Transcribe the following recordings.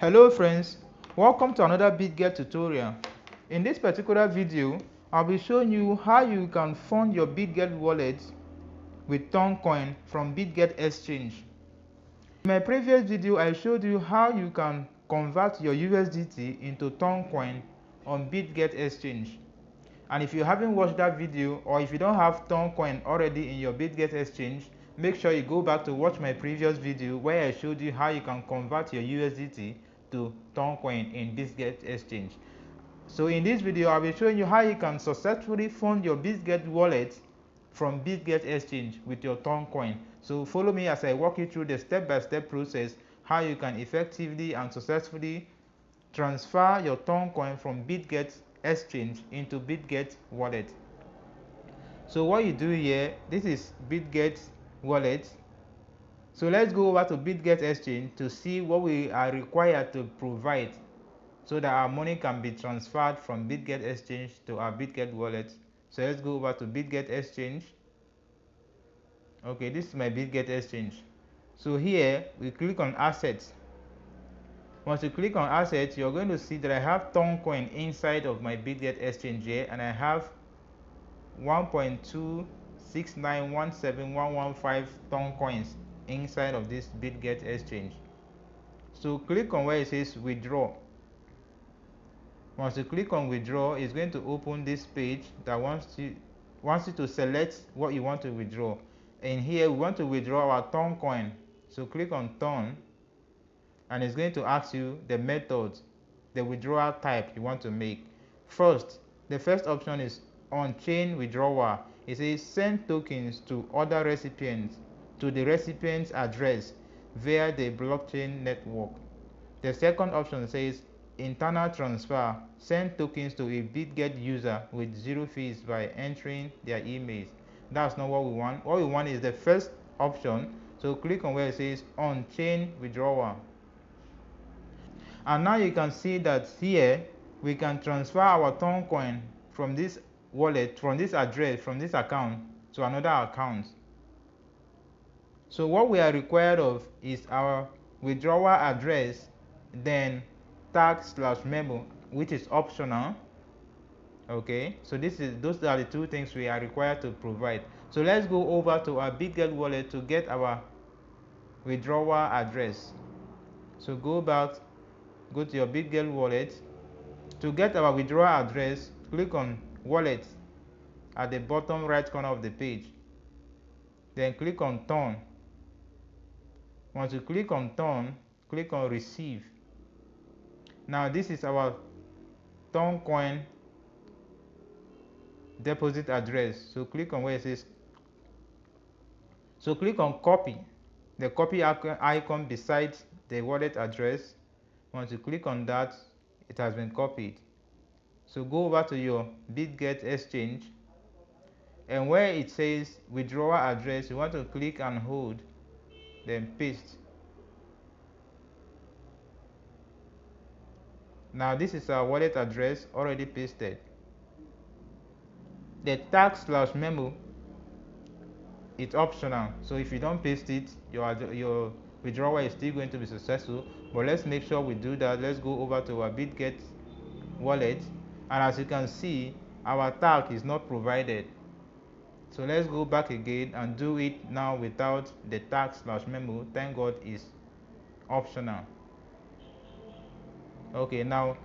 Hello friends, welcome to another Bitget tutorial. In this particular video, I'll be showing you how you can fund your Bitget wallet with Kucoin from Bitget Exchange. In my previous video, I showed you how you can convert your USDT into Kucoin on Bitget Exchange. And if you haven't watched that video, or if you don't have Kucoin already in your Bitget Exchange, make sure you go back to watch my previous video where I showed you how you can convert your USDT to Kucoin in Bitget Exchange. So in this video, I'll be showing you how you can successfully fund your Bitget wallet from Bitget Exchange with your Kucoin. So follow me as I walk you through the step-by-step process how you can effectively and successfully transfer your Kucoin from Bitget Exchange into Bitget Wallet. So what you do here, this is Bitget Wallet. So let's go over to Bitget Exchange to see what we are required to provide so that our money can be transferred from Bitget Exchange to our Bitget Wallet. So let's go over to Bitget Exchange. Okay, this is my Bitget Exchange. So here we click on Assets. Once you click on Assets, you're going to see that I have Kucoin inside of my Bitget Exchange here, and I have 1.269171115 Kucoins inside of this Bitget Exchange. So click on where it says Withdraw. Once you click on Withdraw, it's going to open this page that wants you to select what you want to withdraw. And here we want to withdraw our Kucoin. So click on Turn, and it's going to ask you the method, the withdrawal type you want to make. First, the first option is on-chain withdrawal. It says send tokens to other recipients to the recipient's address via the blockchain network. The second option says internal transfer. Send tokens to a Bitget user with zero fees by entering their emails. That's not what we want. What we want is the first option. So click on where it says on-chain withdrawal. And now you can see that here we can transfer our Kucoin from this wallet, from this address, from this account to another account. So what we are required of is our withdrawal address, then tag/memo, which is optional. Okay, so those are the two things we are required to provide. So let's go over to our Bitget wallet to get our withdrawal address. So go to your Bitget wallet. To get our withdrawal address, click on Wallet at the bottom right corner of the page. Then click on Turn. Once you click on Turn, click on Receive. Now this is our Kucoin deposit address. So click on where it says, so click on Copy, the copy icon beside the wallet address. Once you click on that, it has been copied. So go over to your Bitget Exchange, and where it says withdrawal address, you want to click and hold, then paste. Now this is our wallet address already pasted. The tag/memo, it's optional, so if you don't paste it, your withdrawal is still going to be successful. But let's make sure we do that. Let's go over to our Bitget wallet, and as you can see, our tag is not provided. So let's go back again and do it now without the tag/memo. Thank God is optional. Okay, now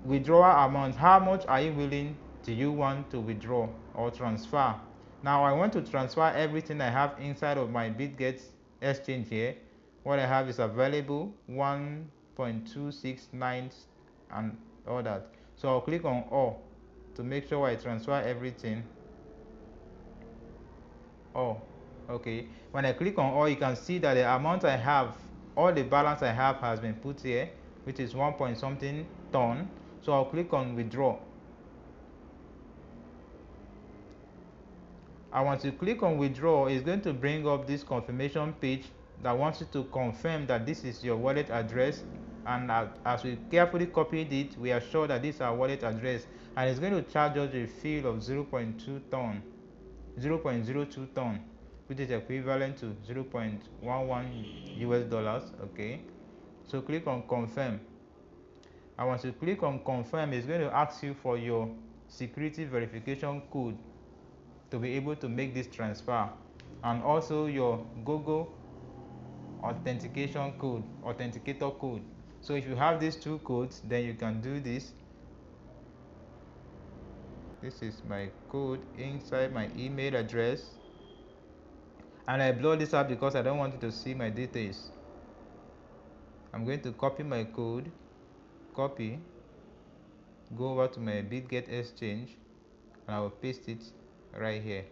withdrawal amount. How much are you willing do you want to withdraw or transfer? Now I want to transfer everything I have inside of my Bitget Exchange here. What I have is available 1.269 and all that. So I'll click on all to make sure I transfer everything. All. Okay, when I click on all, you can see that the amount I have, all the balance I have has been put here, which is 1 point something ton. So I'll click on withdraw. And once you click on withdraw, it's going to bring up this confirmation page that wants you to confirm that this is your wallet address. And as we carefully copied it, we are sure that this is our wallet address, and it's going to charge us a fee of 0.02 ton, which is equivalent to 0.11 US dollars. Okay, So click on confirm. And once you click on confirm, it's going to ask you for your security verification code to be able to make this transfer, and also your Google authentication code, authenticator code. So if you have these two codes, then you can do this. This is my code inside my email address, and I blur this out because I don't want you to see my details. I'm going to copy my code, copy, go over to my Bitget Exchange, and I will paste it right here.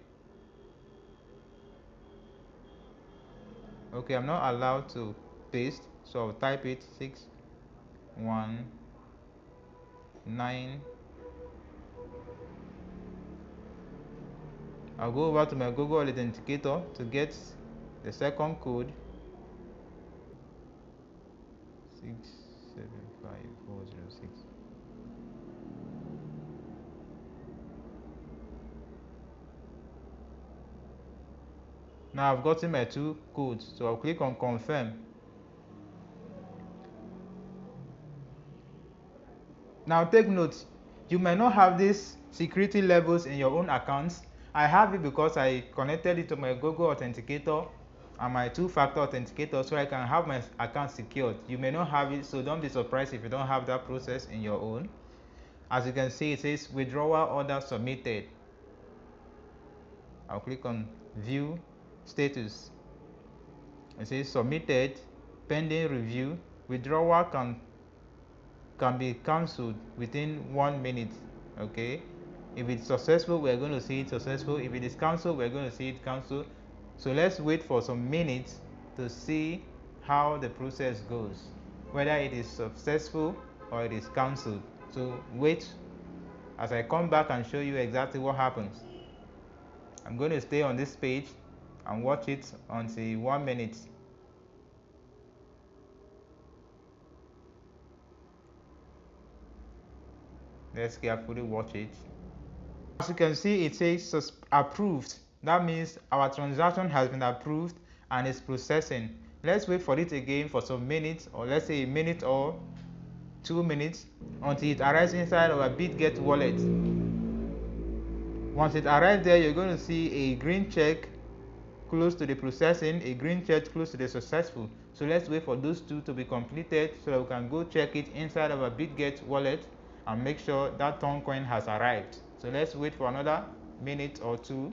Okay, I'm not allowed to paste, so I'll type it 619. I'll go over to my Google Authenticator to get the second code, 675406. Now I've gotten my two codes, so I'll click on confirm. Now take note, you may not have these security levels in your own accounts. I have it because I connected it to my Google Authenticator and my two-factor authenticator, so I can have my account secured. You may not have it, so don't be surprised if you don't have that process in your own. As you can see, it says withdrawal order submitted. I'll click on view status. It says submitted, pending review. Withdrawal can be cancelled within 1 minute. Okay, if it's successful, we're going to see it successful. If it is cancelled, we're going to see it cancelled. So let's wait for some minutes to see how the process goes, whether it is successful or it is cancelled. So wait as I come back and show you exactly what happens. I'm going to stay on this page and watch it until 1 minute. Let's carefully watch it. As you can see, it says approved. That means our transaction has been approved and is processing. Let's wait for it again for some minutes, or let's say a minute or 2 minutes, until it arrives inside our Bitget wallet. Once it arrives there, you're going to see a green check close to the processing, a green check close to the successful. So let's wait for those two to be completed so that we can go check it inside of our Bitget wallet and make sure that coin has arrived. So let's wait for another minute or two.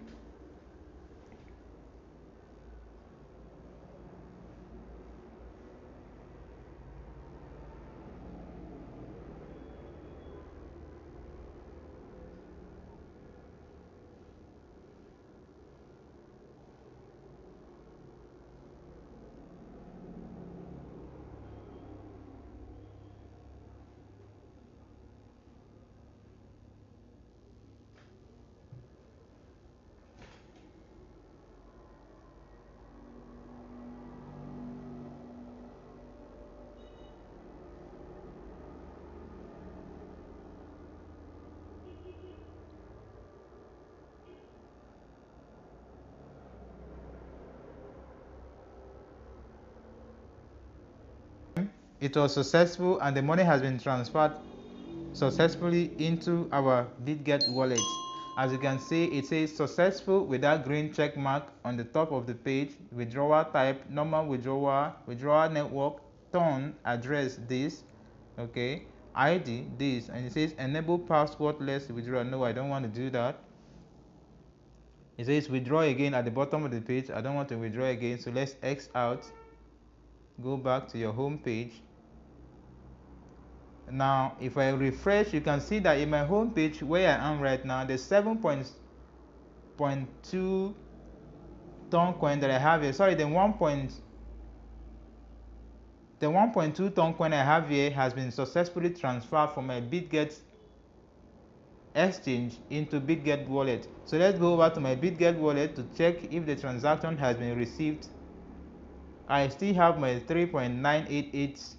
It was successful and the money has been transferred successfully into our Bitget wallet. As you can see, it says successful with that green check mark on the top of the page. Withdrawal type, normal withdrawal, withdrawal network, turn, address this, okay, ID this, and it says enable passwordless withdrawal. No, I don't want to do that. It says withdraw again at the bottom of the page. I don't want to withdraw again, so let's X out, go back to your home page. Now if I refresh, you can see that in my home page where I am right now, the 7.2 coin that I have here, sorry, the 1.2 coin I have here has been successfully transferred from my Bitget Exchange into Bitget Wallet. So let's go over to my Bitget Wallet to check if the transaction has been received. I still have my $3.988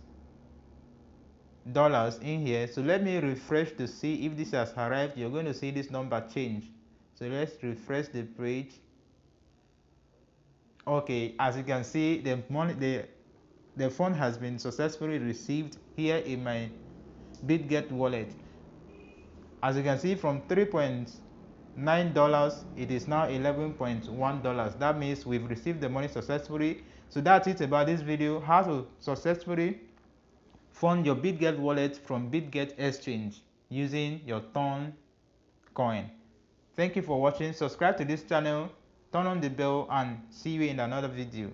in here, so let me refresh to see if this has arrived. You're going to see this number change. So let's refresh the page. Okay, as you can see, the the fund has been successfully received here in my Bitget wallet. As you can see, from $3.9 it is now $11.1. That means we've received the money successfully. So that's it about this video, how to successfully fund your Bitget wallet from Bitget Exchange using your Ton coin. Thank you for watching. Subscribe to this channel, turn on the bell, and see you in another video.